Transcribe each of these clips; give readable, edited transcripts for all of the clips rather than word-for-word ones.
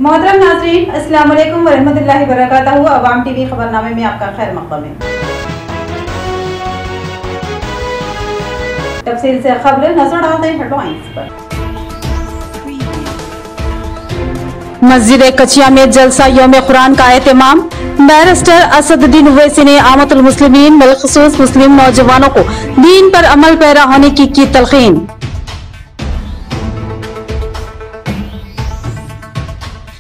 मोहतरम नाज़रीन, अस्सलाम वालेकुम वरहमतुल्लाहि वबरकातुहू। अवाम टीवी खबरनामे में आपका खैर मक़दम है। तफसील से खबरें नजर डालते हैं हेडलाइंस पर। मस्जिद कचिया में जलसा यौम कुरान का एहतमाम। बैरिस्टर असदुद्दीन ओवैसी ने आमतुल मुस्लिमीन बिलखुसूस मुस्लिम नौजवानों को दीन पर अमल पैरा होने की तलकीन।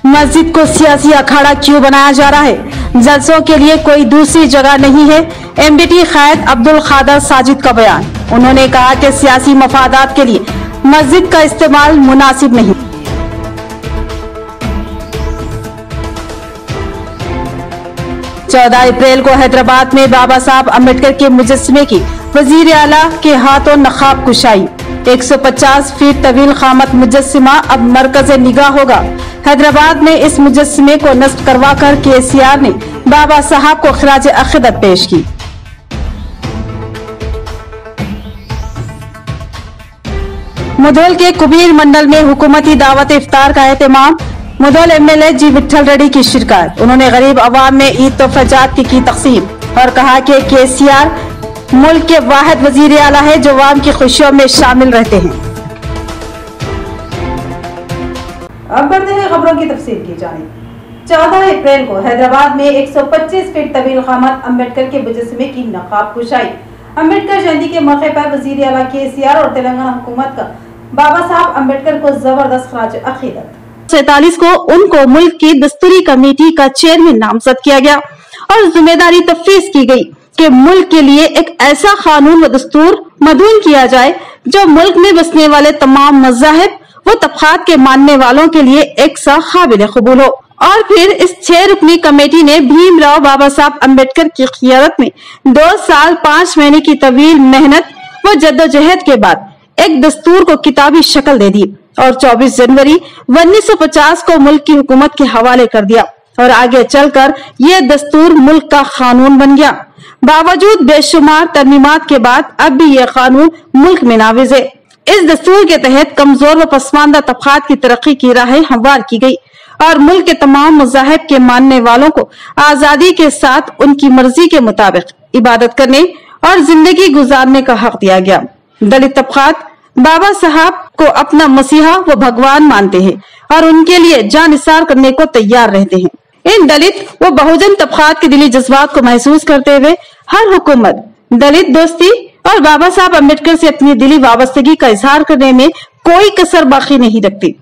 मस्जिद को सियासी अखाड़ा क्यों बनाया जा रहा है? जलसों के लिए कोई दूसरी जगह नहीं है। एमडीटी क़ायद अब्दुल क़ादिर साजिद का बयान। उन्होंने कहा कि सियासी मफादात के लिए मस्जिद का इस्तेमाल मुनासिब नहीं। चौदह अप्रैल को हैदराबाद में बाबा साहब अम्बेडकर के मुजस्समे की वजीर आला के हाथों नकाब कुशाई। 150 फीट तवील क़ामत मुजस्समा अब मरकज़ निगाह होगा। हैदराबाद में इस मुजस्समे को नस्ब करवा कर केसीआर ने बाबा साहब को खिराज अक़ीदत पेश की। मुधोल के कुबीर मंडल में हुकूमती दावत इफ्तार का एहतमाम। मुधोल एमएलए जी विठल रेड्डी की शिरकत। उन्होंने गरीब अवाम में ईद तोहफाजात की तकसीम और कहा कि केसीआर मुल्क के वाहिद वजीर आला है जो अवाम की खुशियों में शामिल रहते हैं। अब बढ़ते हैं खबरों की तफसील की जानिब। 14 अप्रैल को हैदराबाद में 125 फीट तवील क़ामत अम्बेडकर के मुजस्समे की नकाब कुशाई। अम्बेडकर जयंती के मौके पर वजीर आला केसीआर और तेलंगाना हुकूमत का बाबा साहब अम्बेडकर को जबरदस्त खिराज अक़ीदत। 47 को उनको मुल्क की दस्तूरी कमेटी का चेयरमैन नामजद किया गया और जिम्मेदारी तफवीज़ की गई कि मुल्क के लिए एक ऐसा कानून व दस्तूर मदून किया जाए जो मुल्क में बसने वाले तमाम मज़ाहिब वो तबक़ात के मानने वालों के लिए एक सा काबिल कबूल हो। और फिर इस 6 रुकनी कमेटी ने भीमराव बाबा साहब अम्बेडकर की क़ियादत में 2 साल 5 महीने की तवील मेहनत व जद्दोजहद के बाद एक दस्तूर को किताबी शक्ल दे दी और 24 जनवरी 1950 को मुल्क की हुकूमत के हवाले कर दिया और आगे चलकर ये दस्तूर मुल्क का कानून बन गया। बावजूद बेशुमार तरमीमात के बाद अब भी ये कानून मुल्क में नाविज है। इस दस्तूर के तहत कमजोर व पसमानदा तबक़ात की तरक्की की राहें हमवार की गई और मुल्क के तमाम मज़ाहिब के मानने वालों को आजादी के साथ उनकी मर्जी के मुताबिक इबादत करने और जिंदगी गुजारने का हक दिया गया। दलित तबक़ात बाबा साहब को अपना मसीहा व भगवान मानते हैं और उनके लिए जान निसार करने को तैयार रहते हैं। इन दलित व बहुजन तबक़ात के दिली जज्बात को महसूस करते हुए हर हुकूमत दलित दोस्ती और बाबा साहब अम्बेडकर से अपनी दिली वाबस्तगी का इजहार करने में कोई कसर बाकी नहीं रखती।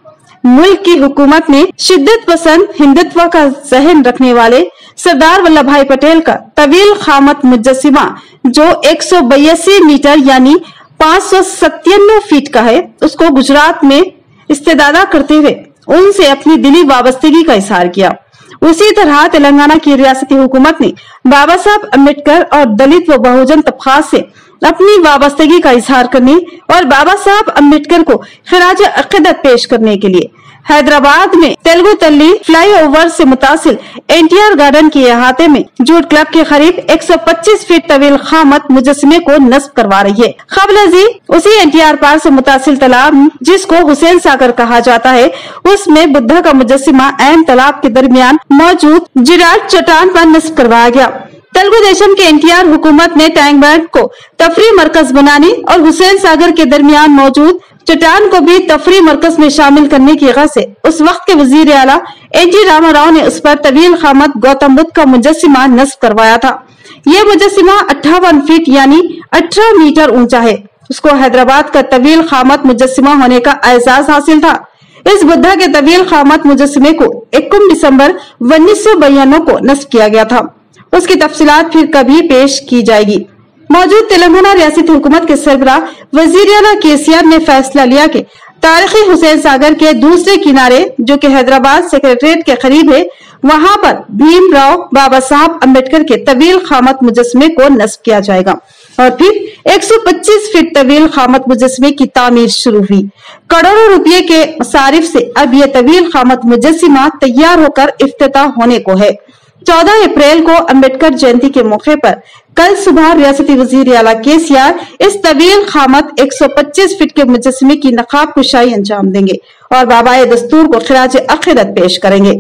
मुल्क की हुकूमत ने शिद्दत पसंद हिंदुत्व का जहन रखने वाले सरदार वल्लभ भाई पटेल का तवील क़ामत मुजस्समा जो 182 मीटर यानी 597 फीट का है, उसको गुजरात में इस्तेदादा करते हुए उनसे अपनी दिली वाबस्तगी का इजहार किया। उसी तरह तेलंगाना की रियासती हुकूमत ने बाबा साहब अम्बेडकर और दलित व बहुजन तबक़ात से अपनी वाबस्तगी का इजहार करने और बाबा साहब अम्बेडकर को खिराज अक़ीदत पेश करने के लिए हैदराबाद में तेलुगु तल्ली फ्लाईओवर से मुतासिल एनटीआर गार्डन के अहाते में जूट क्लब के करीब 125 फीट तवील क़ामत मुजस्समे को नस्ब करवा रही है। क़ब्ल उसी एनटीआर पार्क से मुतासिल तालाब जिसको हुसैन सागर कहा जाता है, उसमें बुद्धा का मुजस्समा अहम तालाब के दरमियान मौजूद जिराट चट्टान पर नस्ब करवाया गया। तेलुगु देशम के एनटीआर हुकूमत ने टैंक बैंड को तफरी मरकज बनाने और हुसैन सागर के दरमियान मौजूद चट्टान को भी तफरी मरकज में शामिल करने की गरज से उस वक्त के वजीर आला एनटी रामाराव ने उस पर तवील क़ामत गौतम बुद्ध का मुजस्समा नस्ब करवाया था। ये मुजस्समा 58 फीट यानी 18 मीटर ऊंचा है। उसको हैदराबाद का तवील क़ामत मुजस्समा होने का एजाज हासिल था। इस बुद्धा के तवील क़ामत मुजस्समे को 21 दिसंबर 1992 को नस्ब किया गया था। उसकी तफसीलात फिर कभी पेश की जाएगी। मौजूद तेलंगाना रियासती हुकूमत के सरबराह वजीर आला केसीआर ने फैसला लिया कि तारीखी हुसैन सागर के दूसरे किनारे जो कि हैदराबाद सेक्रेटरीट के करीब है, वहां पर भीमराव बाबा साहब अम्बेडकर के तवील क़ामत मुजस्समे को नस्ब किया जाएगा और फिर 125 फीट तवील क़ामत मुजस्समे की तामीर शुरू हुई। करोड़ों रुपये के मसारिफ से अब यह तवील क़ामत मुजस्समा तैयार होकर इफ्तिताह होने को है। 14 अप्रैल को अम्बेडकर जयंती के मौके पर कल सुबह रियासती वजीर आला केसीआर इस तवील खामत 125 फीट के मुजस्समे की नकाब कुशाई अंजाम देंगे और बाबाए दस्तूर को खिराज अकीदत पेश करेंगे।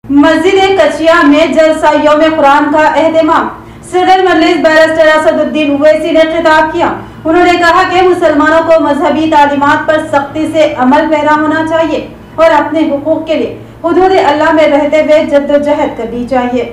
मस्जिद कचिया में जलसा यौम कुरान का एहतमाम। सदर मजलिस बैरिस्टर असदुद्दीन ओवैसी ने खिताब किया। उन्होंने कहा कि मुसलमानों को मजहबी तालीमात पर सख्ती से अमल पैरा होना चाहिए और अपने हुकूक के लिए हुदूद अल्लाह में रहते हुए जद्दोजहद करनी चाहिए।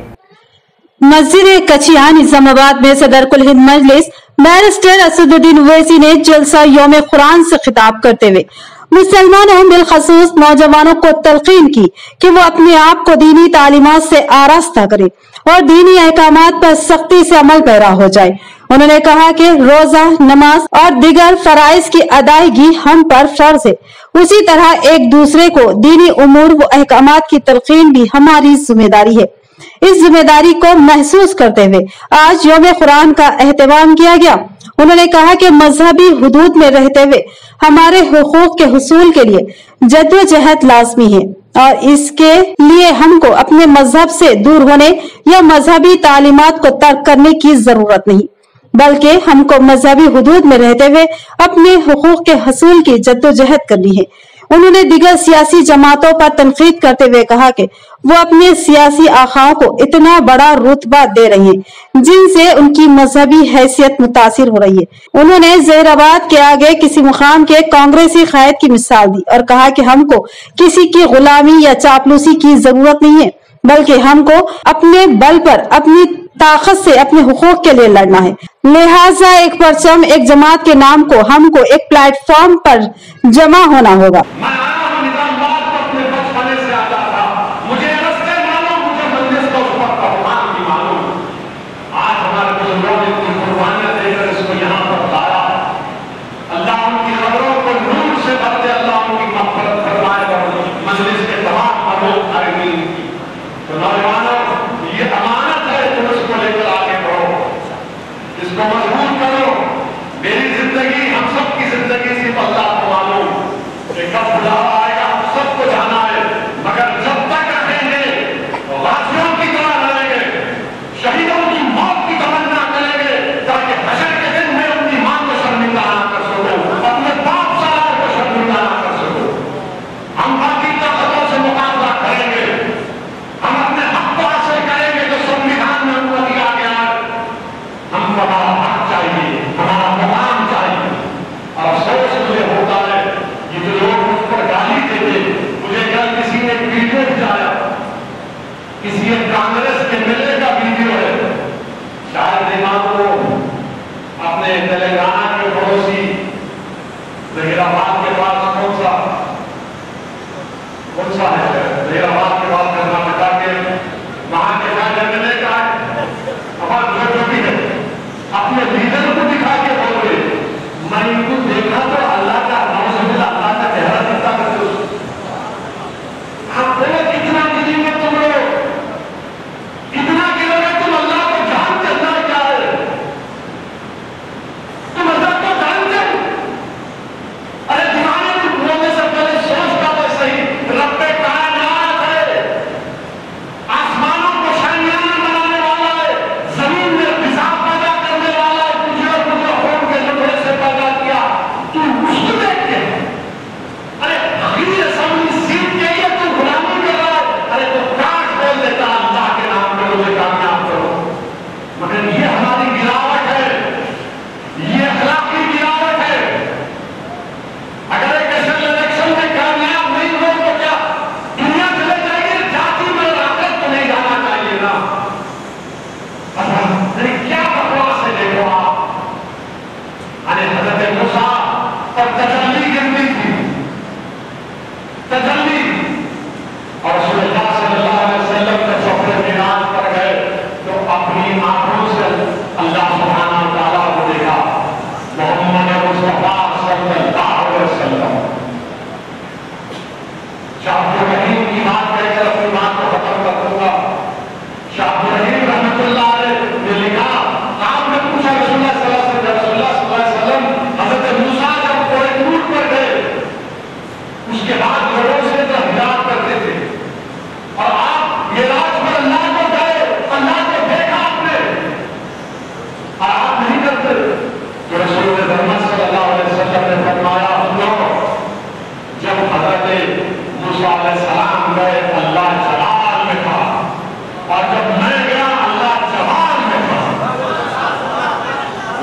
मस्जिद कचिया निजामाबाद में सदर कुल हिंद मजलिस बैरिस्टर असदुद्दीन ओवैसी ने जलसा यौम कुरान से खिताब करते हुए मुसलमानों बिलखसूस नौजवानों को तलकीन की कि वो अपने आप को दीनी तालीमात से आरास्ता करें और दीनी अहकामात पर सख्ती से अमल पैरा हो जाए। उन्होंने कहा कि रोजा, नमाज और दिगर फराइज की अदायगी हम पर फर्ज है, उसी तरह एक दूसरे को दीनी उमूर व अहकामात की तलकीन भी हमारी जिम्मेदारी है। इस जिम्मेदारी को महसूस करते हुए आज यौम कुरान का एहतमाम किया गया। उन्होंने कहा कि मजहबी हुदूद में रहते हुए हमारे हुकूक के हुसूल के लिए जद्दोजहद लाजमी है और इसके लिए हमको अपने मजहब से दूर होने या मजहबी तालीमात को तर्क करने की जरूरत नहीं, बल्कि हमको मजहबी हुदूद में रहते हुए अपने हुकूक के हसूल की जद्दोजहद करनी है। उन्होंने दिगर सियासी जमातों पर तनकीद करते हुए कहा कि वो अपने सियासी आखाओं को इतना बड़ा रुतबा दे रही हैं जिनसे उनकी मजहबी हैसियत मुतासिर हो रही है। उन्होंने जहीराबाद के आगे किसी मुकाम के कांग्रेसी कायद की मिसाल दी और कहा कि हमको किसी की गुलामी या चापलूसी की जरूरत नहीं है, बल्कि हमको अपने बल पर अपनी ताकत से अपने हुकूक के लिए लड़ना है। लिहाजा एक परचम, एक जमात के नाम को हमको एक प्लेटफॉर्म पर जमा होना होगा।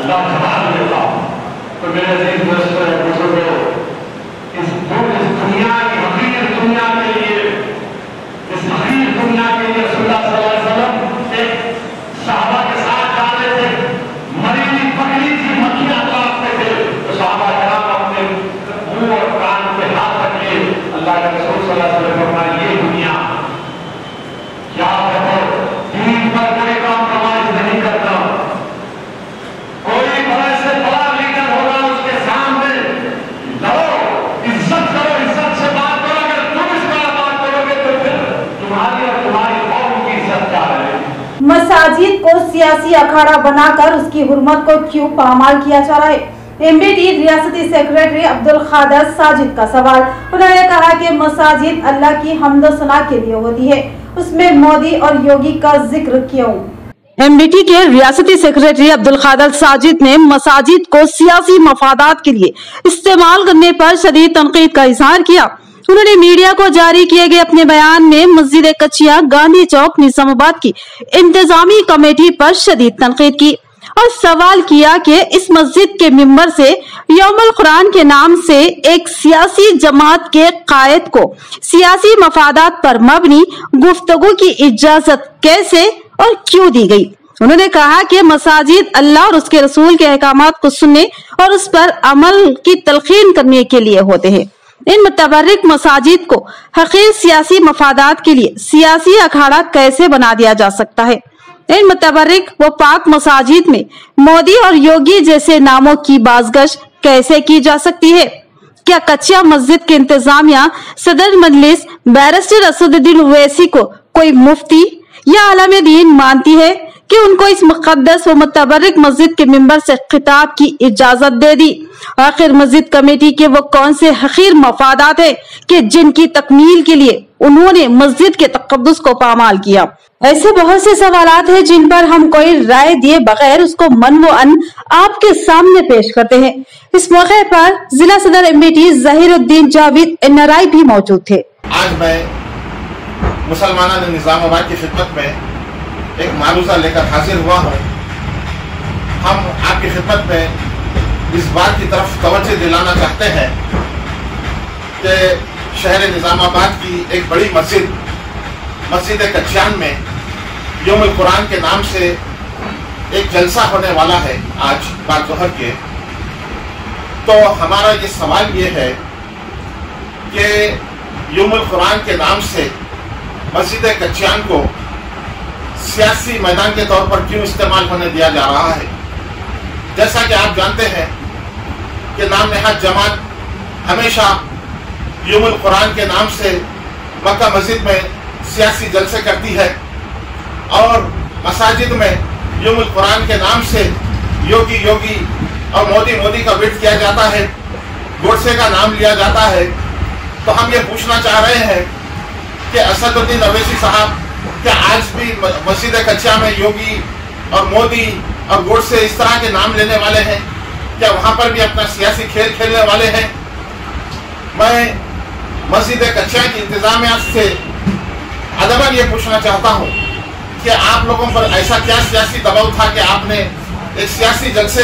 अल्लाह जवाब देगा। तो मेरे अजीज दोस्तों बुजुर्गों, इस दुनिया की हकीर दुनिया के लिए, इस हकीर दुनिया के लिए रसूलुल्लाह सल्लल्लाहु अलैहि वसल्लम एक सहाबा के साथ जा रहे थे, मरी पकड़ी थी मक्खियां काटते थे, तो सहाबा कराम अपने मुंह और कान पे हाथ रखे अल्लाह के रसूल सल्लल्लाहु अलैहि वसल्लम फरमाया, ये दुनिया क्या कहो, दीन पर कोई कॉम्प्रोमाइज नहीं करता, कोई बड़े से बड़ा लीडर होगा उसके सामने लड़ो, इज्जत करो, इज्जत से बात करो, अगर तुम इस तरह बात करोगे तो फिर तुम्हारी और तुम्हारी कौम की इज्जत क्या रहेगी। मसाजिद को सियासी अखाड़ा बनाकर उसकी हुर्मत को क्यों पामाल किया जा रहा है? एमबीटी रियासती सेक्रेटरी अब्दुल खादर साजिद का सवाल। उन्होंने कहा कि मसाजिद अल्लाह की हम्द सना के लिए होती है, उसमें मोदी और योगी का जिक्र क्यों? एमबीटी के रियासती सेक्रेटरी अब्दुल खादर साजिद ने मसाजिद को सियासी मफादात के लिए इस्तेमाल करने पर शदीद तनकीद का इजहार किया। उन्होंने मीडिया को जारी किए गए अपने बयान में मस्जिद कच्चिया गांधी चौक निजामाबाद की इंतजामी कमेटी पर शदीद तनकीद की और सवाल किया कि इस मस्जिद के मिंबर से यौमुल कुरान के नाम से एक सियासी जमात के कायद को सियासी मफादात पर मबनी गुफ्तगू की इजाजत कैसे और क्यों दी गई। उन्होंने कहा कि मसाजिद अल्लाह और उसके रसूल के अहकामात को सुनने और उस पर अमल की तलकीन करने के लिए होते हैं। इन मुतबर्रिक मसाजिद को हकीर सियासी मफादात के लिए सियासी अखाड़ा कैसे बना दिया जा सकता है? इन मुतबर्रिक व पाक मसाजिद में मोदी और योगी जैसे नामों की बाज़गश कैसे की जा सकती है? क्या कच्चिया मस्जिद के इंतजामिया सदर मजलिस बैरिस्टर असदुद्दीन ओवैसी को कोई मुफ्ती या आलम दीन मानती है कि उनको इस मुकद्दस व मुतबर्रिक मस्जिद के मिंबर से खिताब की इजाजत दे दी? आखिर मस्जिद कमेटी के वो कौन से हकीर मफादात है कि जिनकी तकमील के लिए उन्होंने मस्जिद के तकद्दुस को पामाल किया? ऐसे बहुत से सवालात हैं जिन पर हम कोई राय दिए बगैर उसको मन व अन आपके सामने पेश करते हैं। इस मौके पर जिला सदर एमबीटी ज़हीरुद्दीन जावेद NRI भी मौजूद थे। आज मैं मुसलमाना निजामाबाद की खिदमत में एक मालूजा लेकर हाजिर हुआ हूँ। हम आपकी खिदमत में इस बात की तरफ तवज्जो दिलाना चाहते हैं कि शहर निजामाबाद की एक बड़ी मस्जिद कच्चियान में यौमुल कुरान के नाम से एक जलसा होने वाला है आज बाद दोहर के। तो हमारा ये सवाल ये है कि यौमुल कुरान के नाम से मस्जिद कच्चियान को सियासी मैदान के तौर पर क्यों इस्तेमाल होने दिया जा रहा है? जैसा कि आप जानते हैं कि नाम नहाद जमात हमेशा यौमुल कुरान के नाम से मक्का मस्जिद में सियासी जलसे करती है और मसाजिद में यौमुल कुरान के नाम से योगी और मोदी का वेट किया जाता है, गोडसे का नाम लिया जाता है। तो हम ये पूछना चाह रहे हैं कि असदुद्दीन ओवैसी साहब क्या आज भी मस्जिद कच्चिया में योगी और मोदी और गोडसे इस तरह के नाम लेने वाले हैं? क्या वहां पर भी अपना सियासी खेल खेलने वाले हैं? मैं मस्जिद कच्चिया की इंतजामिया से अदबन ये पूछना चाहता हूँ कि आप लोगों पर ऐसा क्या सियासी दबाव था कि आपने एक सियासी जलसे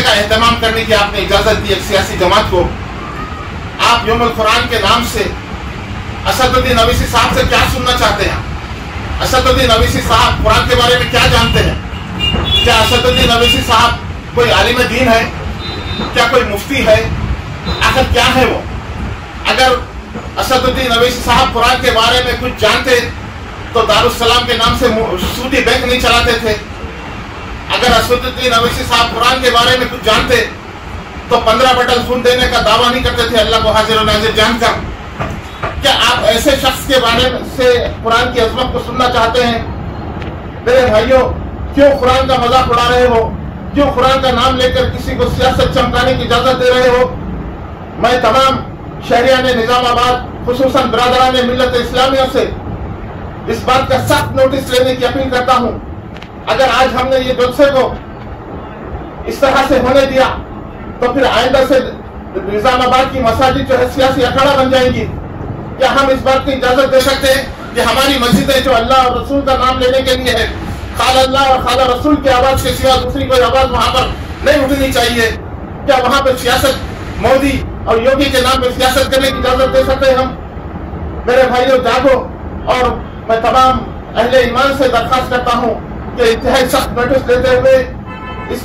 का एहतमाम करने की आपने इजाजत दी एक सियासी जमात को? आप यौमुल कुरान के नाम से असदुद्दीन ओवैसी साहब से क्या सुनना चाहते हैं? असदुद्दीन ओवैसी साहब कुरान के बारे में क्या जानते हैं? क्या असदुद्दीन ओवैसी साहब कोई आलिम दीन है? क्या कोई मुफ्ती है? आखिर क्या है वो? अगर असदुद्दीन ओवैसी साहब कुरान के बारे में कुछ जानते तो दारुस्सलाम के नाम से सूदी बैंक नहीं चलाते थे। अगर असदुद्दीन ओवैसी साहब कुरान के बारे में कुछ जानते तो 15 बटन खून देने का दावा नहीं करते थे अल्लाह को हाजिर और नाजिर जानकर। क्या आप ऐसे शख्स के बारे से कुरान की अजमत को सुनना चाहते हैं? मेरे भाइयों, क्यों कुरान का मजाक उड़ा रहे हो? क्यों कुरान का नाम लेकर किसी को सियासत चमकाने की इजाजत दे रहे हो? मैं तमाम शहरियान निजामाबाद खुसूसन बरादरान मिल्लत इस्लामिया से इस बात का सख्त नोटिस लेने की अपील करता हूँ। अगर आज हमने ये जलसे को इस तरह से होने दिया तो फिर आइंदा से निजामाबाद की मसाजिद जो है सियासी अखाड़ा बन जाएंगी। क्या हम इस बात की इजाजत दे सकते हैं कि हमारी मस्जिदें जो अल्लाह और रसूल का नाम लेने के लिए है, खाल अल्लाह और खाल रसूल की आवाज के सिवा दूसरी कोई आवाज वहां पर नहीं उठनी चाहिए। क्या वहां पर सियासत मोदी और योगी के नाम पर सियासत करने की इजाजत दे सकते हैं हम? मेरे भाइयों जागो, और मैं तमाम अहले ईमान से दरखास्त करता हूँ कि इंतहाई सख्त नोटिस देते हुए इस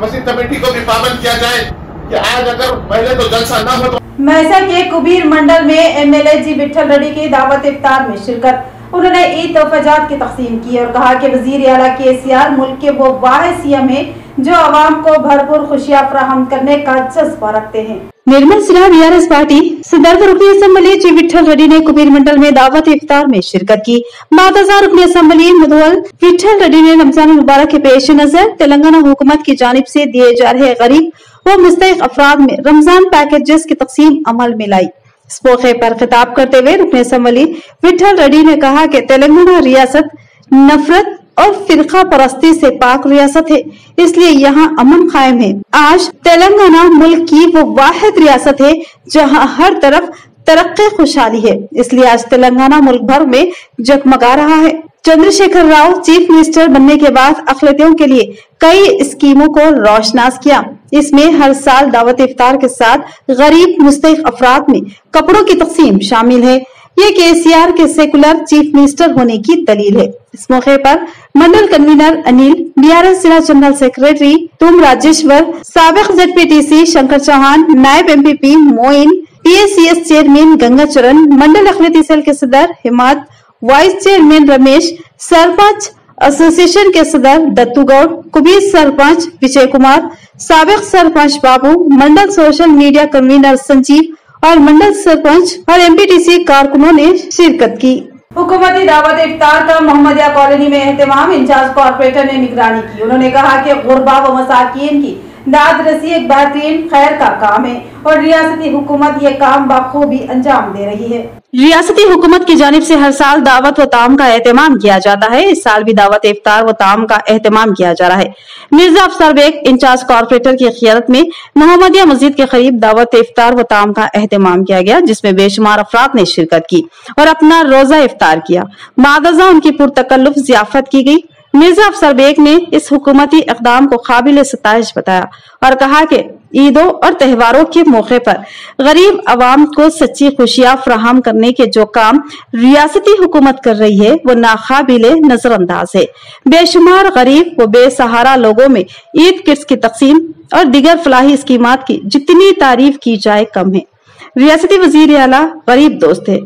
मस्जिद कमेटी को भी पाबंद किया जाए कि आज अगर पहले तो जलसा न हो तो। महसा के कुबीर मंडल में एमएलए जी विठल रेड्डी की दावत इफ्तार में शिरकत। उन्होंने ईद तोहफाजात की तकसीम की और कहा कि वजीर आला केसीआर मुल्क के वो वाहिद सीएम है जो आवाम को भरपूर खुशियां फराहम करने का जज्बा रखते हैं। निर्मल जिला बीआरएस पार्टी सदर रुकनी असम्बली जी विठल रेड्डी ने कुबीर मंडल में दावत इफ्तार में शिरकत की। मातजा रुकनी असम्बली मुदवल विठल रेड्डी ने रमजान मुबारक के पेश नजर तेलंगाना हुकूमत की जानिब से दिए जा रहे गरीब व मुस्तहिक अफराद में रमजान पैकेजेस की तकसीम अमल में लाई। इस मौके पर खिताब करते हुए रुकनी असम्बली विठल रेड्डी ने कहा कि तेलंगाना रियासत नफरत और फिरका परस्ती से पाक रियासत है, इसलिए यहाँ अमन कायम है। आज तेलंगाना मुल्क की वो वाहिद रियासत है जहाँ हर तरफ तरक्की खुशहाली है, इसलिए आज तेलंगाना मुल्क भर में जगमगा रहा है। चंद्रशेखर राव चीफ मिनिस्टर बनने के बाद अक़लियतों के लिए कई स्कीमों को रोशनास किया। इसमें हर साल दावत इफ्तार के साथ गरीब मुस्तहिक अफराद में कपड़ों की तकसीम शामिल है। ये केसीआर के सेकुलर चीफ मिनिस्टर होने की दलील है। इस मौके पर मंडल कन्वीनर अनिल, बीआरएस जिला जनरल सेक्रेटरी तुम राजेश्वर, साबिक ZPTC शंकर चौहान, नायब MPP Moin, PACS chairman Gangacharan, mandal अक़लियती सेल के सदर Himad, vice chairman Ramesh, sarpanch association के सदर दत्तू गौड़, कुबीर सरपंच विजय कुमार, साबिक sarpanch Babu, mandal social media convener Sanjeev और मंडल सरपंच और MPTC कारकुनों ने शिरकत की। हुकूमती दावत इफ्तार का मोहम्मदिया कॉलोनी में एहतमाम इंचार्ज कॉर्पोरेटर ने निगरानी की। उन्होंने कहा कि गुरबा व मसाकीन की दाद रसी एक बेहतरीन खैर का काम है और रियासती हुकूमत ये काम बखूबी अंजाम दे रही है। रियासती हुकूमत की जानिब से हर साल दावत व ताम का एहतमाम किया जाता है। इस साल भी दावत इफ्तार व ताम का एहतमाम किया जा रहा है। मिर्जा अफसर बेग इंचार्ज कॉर्पोरेटर की क़ियादत में मोहम्मदिया मस्जिद के करीब दावत इफ्तार व ताम का एहतमाम किया गया, जिसमें बेशुमार अफराद ने शिरकत की और अपना रोजा इफ्तार किया। मादजा उनकी पुरतकल्लुफ ज़ियाफत की गई। मिर्जा अफसर बेग ने इस हुकूमती इक़दाम को काबिल सताइश बताया और कहा कि ईदों और त्योहारों के मौके पर गरीब आवाम को सच्ची खुशियां फराहम करने के जो काम रियासती हुकूमत कर रही है वो नाकाबिले नजरअंदाज है। बेशुमार गरीब व बेसहारा लोगों में ईद किट्स की तकसीम और दीगर फलाही स्कीमात की जितनी तारीफ की जाए कम है। रियासती वजीर आला गरीब दोस्त है।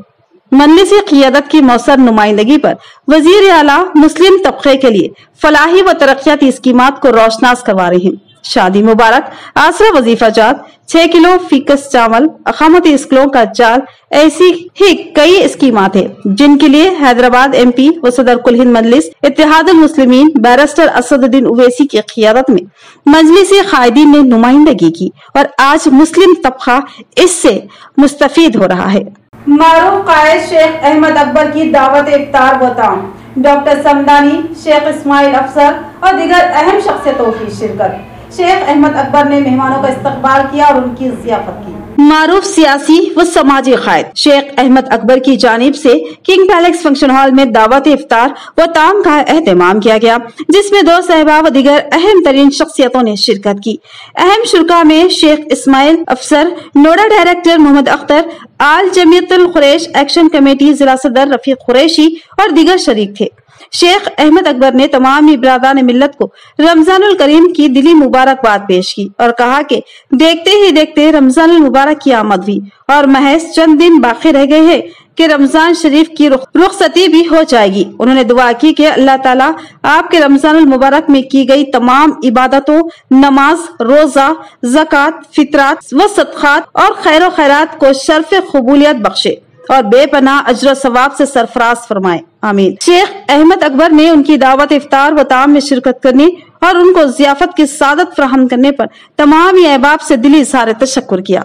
मजलिस क़ियादत की मौसर नुमाइंदगी पर वजीर आला मुस्लिम तबके के लिए फलाही व तरक्याती स्कीमात को रोशनास करवा रहे हैं। शादी मुबारक, आसरा वजीफा जात, 6 किलो फीकस चावल, अकामती स्कूलों का जाल, ऐसी ही कई स्कीमात है जिनके लिए हैदराबाद MP व सदर कुल हिंद मजलिस इत्तेहादुल मुस्लिमीन बैरिस्टर असदुद्दीन ओवैसी की क़ियादत में मजलिस कायदीन ने नुमाइंदगी की और आज मुस्लिम तबका इससे मुस्तफीद हो रहा है। मारूफ कायद शेख अहमद अकबर की दावत इफ्तार व ताम, डॉक्टर समदानी, शेख इस्माइल अफसर और दीगर अहम शख्सियतों की शिरकत। शेख अहमद अकबर ने मेहमानों का इस्तकबाल किया और उनकी ज़ियाफत की। मारूफ सियासी व समाजी कायद शेख अहमद अकबर की जानिब से किंग पैलेस फंक्शन हॉल में दावत इफ्तार व ताम का एहतमाम किया गया, जिसमें 2 सहबा व दीगर अहम तरीन शख्सियतों ने शिरकत की। अहम शुरका में शेख इस्माइल अफसर, नोडा डायरेक्टर मोहम्मद अख्तर, आल जमीयतुल कुरैश एक्शन कमेटी जिला सदर रफीक कुरैशी और दीगर शरीक थे। शेख अहमद अकबर ने तमाम बिरादरान मिल्लत को रमजानुल करीम की दिली मुबारकबाद पेश की और कहा कि देखते ही देखते रमजानुल मुबारक की आमद हुई और महज चंद दिन बाकी रह गए हैं कि रमजान शरीफ की रुखसती भी हो जाएगी। उन्होंने दुआ की कि अल्लाह ताला आपके रमजानुल मुबारक में की गई तमाम इबादतों, नमाज, रोजा, ज़कात, फितरात व सदक़ात और खैर खैरात को शर्फ कबूलियत बख्शे और बेपनाह अजर सवाब से सरफराज फरमाए, आमीन। शेख अहमद अकबर ने उनकी दावत इफ्तार व ताम में शिरकत करने और उनको ज़ियाफत की सादत फराहम करने पर तमाम अहबाब से दिली इज़हार तशक्कुर किया।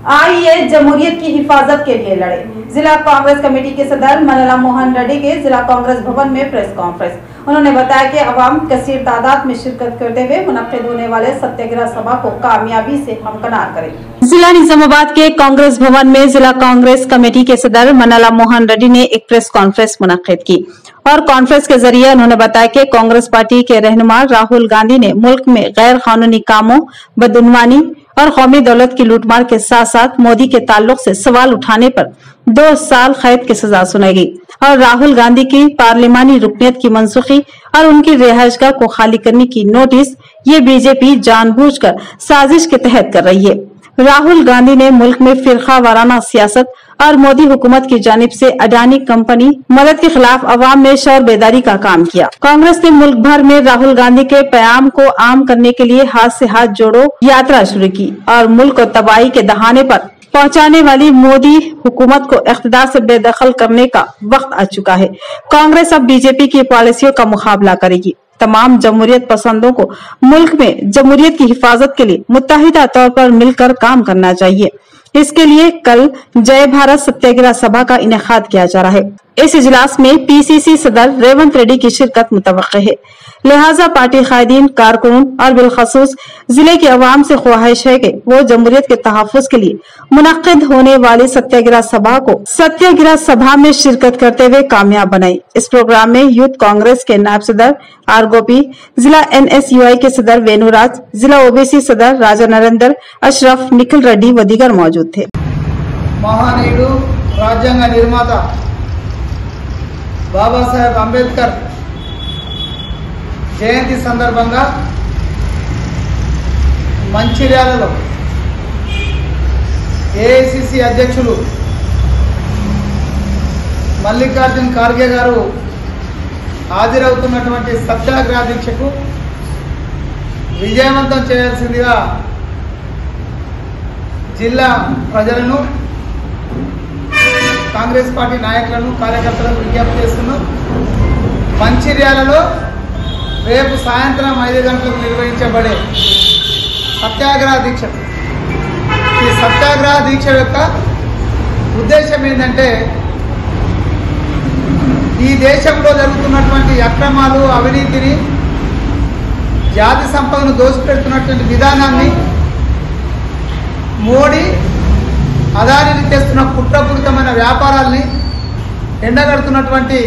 आइए जमहूरियत की हिफाजत के लिए लड़े। जिला कांग्रेस कमेटी के सदर मनला मोहन रेड्डी के जिला कांग्रेस भवन में प्रेस कॉन्फ्रेंस। उन्होंने बताया कि अवाम कसीर तादाद में शिरकत करते हुए मुनक्किद होने वाले सत्याग्रह सभा को कामयाबी से हमकनार करें। जिला निजामाबाद के कांग्रेस भवन में जिला कांग्रेस कमेटी के सदर मनला मोहन रेड्डी ने एक प्रेस कॉन्फ्रेंस मुनक्किद की और कॉन्फ्रेंस के जरिए उन्होंने बताया कि कांग्रेस पार्टी के रहनुमा राहुल गांधी ने मुल्क में गैर कानूनी कामों, बदउनवानी और कौमी दौलत की लूटमार के साथ साथ मोदी के ताल्लुक से सवाल उठाने पर 2 साल कैद की सजा सुनाई गई और राहुल गांधी की पार्लिमानी रुकनियत की मनसूखी और उनकी रिहाइशगाह को खाली करने की नोटिस ये बीजेपी जानबूझकर साजिश के तहत कर रही है। राहुल गांधी ने मुल्क में फिरका वाराना सियासत और मोदी हुकूमत की जानिब से अडानी कंपनी मदद के खिलाफ अवाम में शोर बेदारी का काम किया। कांग्रेस ने मुल्क भर में राहुल गांधी के प्याम को आम करने के लिए हाथ से हाथ जोड़ो यात्रा शुरू की और मुल्क को तबाही के दहाने पर पहुंचाने वाली मोदी हुकूमत को इख्तिदार से बेदखल करने का वक्त आ चुका है। कांग्रेस अब बीजेपी की पॉलिसियों का मुकाबला करेगी। तमाम जमहूरियत पसंदों को मुल्क में जमहूरियत की हिफाजत के लिए मुत्तहिदा तौर पर मिलकर काम करना चाहिए। इसके लिए कल जय भारत सत्याग्रह सभा का इनेकाद किया जा रहा है। इस इजलास में पीसीसी सदर रेवंत रेड्डी की शिरकत मुतवक्किल है। लिहाजा पार्टी कायदीन, कारकुन और बिलखसूस जिले के अवाम से ख्वाहिश है कि वो जमहूरियत के तहफ़्फ़ुज़ के लिए मुनक्किद होने वाली सत्याग्रह सभा को सत्याग्रह सभा में शिरकत करते हुए कामयाब बनाए। इस प्रोग्राम में यूथ कांग्रेस के नायब सदर आर गोपी, जिला NSUI के सदर वेनुराज, जिला OBC सदर राजा नरेंद्र, अशरफ, निखिल रेड्डी व दीगर मौजूद थे। మహానీయుడు రాజ్యాంగ నిర్మాత బాబాసాహెబ్ అంబేద్కర్ జయంతి సందర్భంగా మంచిర్యాలలో AICC అధ్యక్షులు మల్లికార్జున్ ఖార్గే గారు హాజరవుతున్నటువంటి సత్యాగ్రహ దీక్షకు విజయవంతం చేయాల్సిందిగా జిల్లా ప్రజలను, కాంగ్రెస్ పార్టీ నాయకులను, కార్యకర్తలను విజ్ఞప్తి చేస్తున్నాం। మంచిర్యాలలో రేపు సాయంత్రం 5 గంటలకు నిర్వహించబడే సత్యాగ్రహ దీక్ష, ఈ సత్యాగ్రహ దీక్ష యొక్క ఉద్దేశం ఏంటంటే ఈ దేశంలో జరుగుతున్నటువంటి అక్రమాలు, అవినీతిని, జాతి సంపదను దోసిపెడుతున్నటువంటి విధానాన్ని, మోడీ అదానికి చేస్తున్న కుట్రపూరితమైన వ్యాపారాల్ని ఎండగడుతున్నటువంటి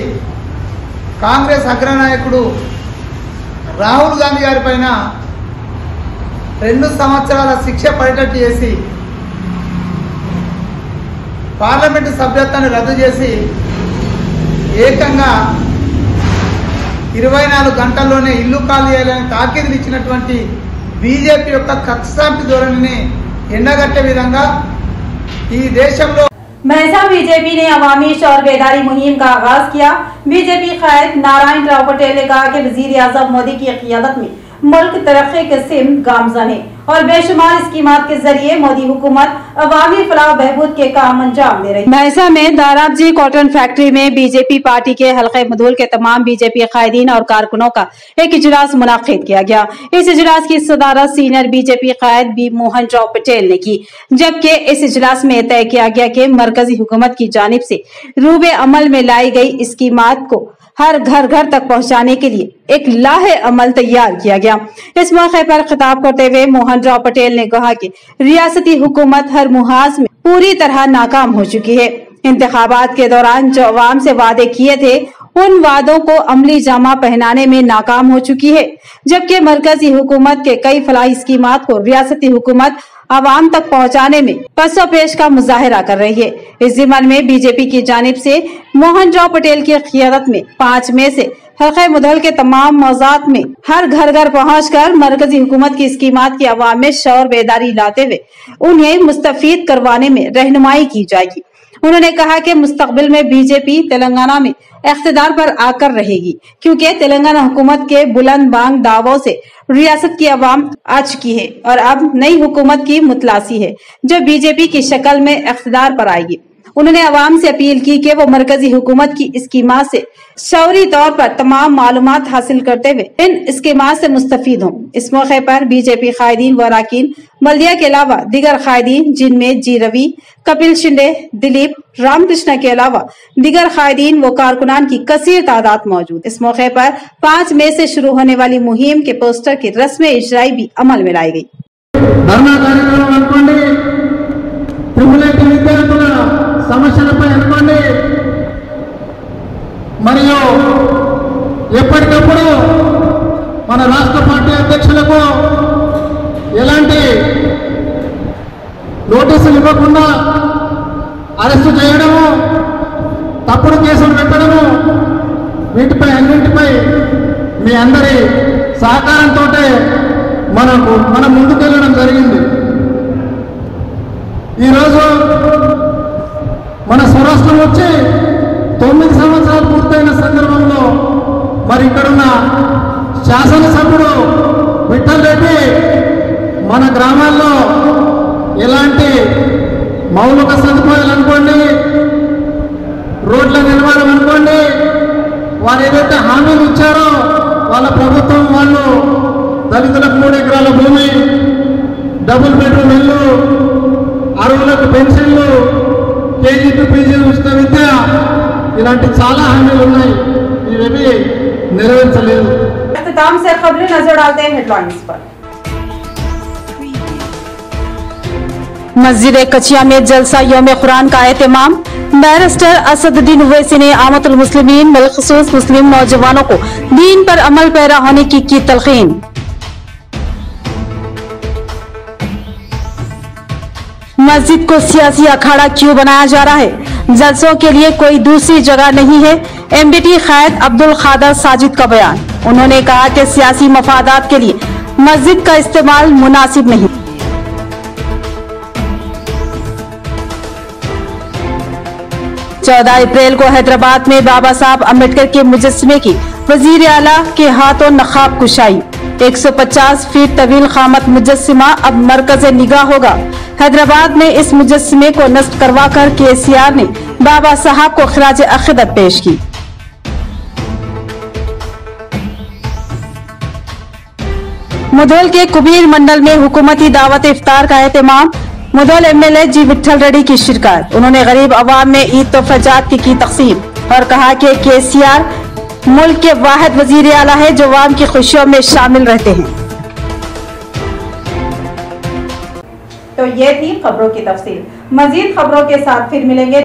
కాంగ్రెస్ అగ్రనాయకుడు రాహుల్ గాంధీ గారి పైన 2 సంవత్సరాల శిక్ష పడేటట్టు చేసి పార్లమెంటు సభ్యత్వాన్ని రద్దు చేసి ఏకంగా 24 గంటల్లోనే ఇల్లు ఖాళీ చేయాలని తాకీదులు ఇచ్చినటువంటి బీజేపీ యొక్క కక్షసాంటి ధోరణిని ఎండగట్టే విధంగా ఈ దేశంలో महसा बीजेपी ने अवामी शौर बेदारी मुहिम का आगाज किया। बीजेपी कायद नारायण राव पटेल ने कहा कि वजीर आजम मोदी की क़ियादत में मुल्क तरक्की के सिम गामज़न है और बेशुमार स्कीमात के जरिए मोदी हुकूमत अवामी फलाह बहबूद के काम अंजाम दे रही है। महसा में दाराबजी कॉटन फैक्ट्री में बीजेपी पार्टी के हल्के मधूल के तमाम बीजेपी कायदीन और कारकुनों का एक इजलास मुनाकिद किया गया। इस इजलास की सदारत सीनियर बीजेपी कायद बी मोहन राव पटेल ने की, जबकि इस इजलास में तय किया गया कि मरकजी हुकूमत की जानिब से रूबे अमल में लाई गई स्कीमात को हर घर घर तक पहुंचाने के लिए एक लाहे अमल तैयार किया गया। इस मौके पर खिताब करते हुए मोहन राव पटेल ने कहा कि रियासती हुकूमत हर मुहाज में पूरी तरह नाकाम हो चुकी है। इंतखाबात के दौरान जो अवाम से वादे किए थे उन वादों को अमली जामा पहनाने में नाकाम हो चुकी है, जबकि मरकजी हुकूमत के कई फलाही स्कीमात को रियासती हुकूमत आवाम तक पहुंचाने में पसोपेश का मुजाहिरा कर रही है। इस ज़िम्मन में बीजेपी की जानिब से मोहन राव पटेल की क़ियादत में 5 में से हल्के मुदल के तमाम मौज़ात में हर घर घर पहुंचकर मरकजी हुकूमत की स्कीमात की अवाम में शौर बेदारी लाते हुए उन्हें मुस्तफीद करवाने में रहनुमाई की जाएगी। उन्होंने कहा कि मुस्तकबिल में बीजेपी तेलंगाना में इख्तिदार पर आकर रहेगी, क्योंकि तेलंगाना हुकूमत के बुलंद बांग दावों से रियासत की आवाम आ चुकी है और अब नई हुकूमत की मुतलासी है जो बीजेपी की शक्ल में इख्तिदार पर आएगी। उन्होंने आवाम से अपील की कि वो मरकजी हुकूमत की स्कीमात से शौरी तौर पर तमाम मालूमात हासिल करते हुए इन स्कीमात से मुस्तफीद हों। इस मौके पर बीजेपी कायदीन व अरकान बल्दिया के अलावा दीगर कायदीन जिनमें जी रवि, कपिल शिंदे, दिलीप, रामकृष्ण के अलावा दीगर कायदीन व कारकुनान की कसीर तादाद मौजूद। इस मौके पर 5 मई से शुरू होने वाली मुहिम के पोस्टर की रस्म इजराई भी अमल में लाई गई। సమస్యలపై అనుకోండి మరియు ఎప్పటికప్పుడు మన రాష్ట్ర పార్టీ అధ్యక్షులకు ఎలాంటి నోటీసులు ఇవ్వకుండా అరెస్టు చేయడము, తప్పుడు కేసులు పెట్టడము, వీటిపై అన్నింటిపై మీ అందరి సహకారంతో మనం ముందుకెళ్ళడం జరిగింది. ఈరోజు మన స్వరాష్ట్రం వచ్చి 9 సంవత్సరాలు పూర్తయిన సందర్భంలో మరి ఇక్కడున్న శాసనసభ్యుడు విఠల్ రెడ్డి మన గ్రామాల్లో ఎలాంటి మౌలిక సదుపాయాలు అనుకోండి, రోడ్ల నిర్మాణం అనుకోండి, వారు ఏదైతే హామీలు ఇచ్చారో వాళ్ళ ప్రభుత్వం వాళ్ళు దళితులకు 3 ఎకరాల భూమి, డబుల్ బెడ్రూమ్ ఇల్లు, అరువులకు పెన్షన్లు, కేజీ టు పీజీ ఉచిత విద్య, ఇలాంటి చాలా హామీలు ఉన్నాయి. ఇవేవి నెరవేర్చలేదు. इख्तिताम से खबरें नजर डालते हैं हेडलाइंस पर। मस्जिद कचिया में जलसा यौम कुरान का एहतमाम। बैरिस्टर असदुद्दीन ओवैसी ने आमतुल मुस्लिमीन बिलखुसूस मुस्लिम नौजवानों को दीन पर अमल पैरा होने की तलकीन। मस्जिद को सियासी अखाड़ा क्यों बनाया जा रहा है? जलसों के लिए कोई दूसरी जगह नहीं है। एमडीटी क़ायद अब्दुल खादर साजिद का बयान। उन्होंने कहा कि सियासी मफादात के लिए मस्जिद का इस्तेमाल मुनासिब नहीं। चौदह अप्रैल को हैदराबाद में बाबा साहब अम्बेडकर के मुजस्समे की वजीर आला के हाथों नकाब कुशाई। 150 फीट तवील खामत मुजस्समा अब मरकज़ निगाह होगा। हैदराबाद में इस मुजस्समे को नष्ट करवाकर केसीआर ने बाबा साहब को खिराज अक़ीदत पेश की। मुधोल के कुबीर मंडल में हुकूमती दावत इफ्तार का एहतमाम। मुधोल एमएलए जी विठल रेड्डी की शिरकत। उन्होंने गरीब अवाम में ईद तोहफाजात की तकसीम और कहा कि केसीआर मुल्क के वाहिद वजीर आला है जो अवाम की खुशियों में शामिल रहते हैं। तो ये थी खबरों की तफसील। मजीद खबरों के साथ फिर मिलेंगे।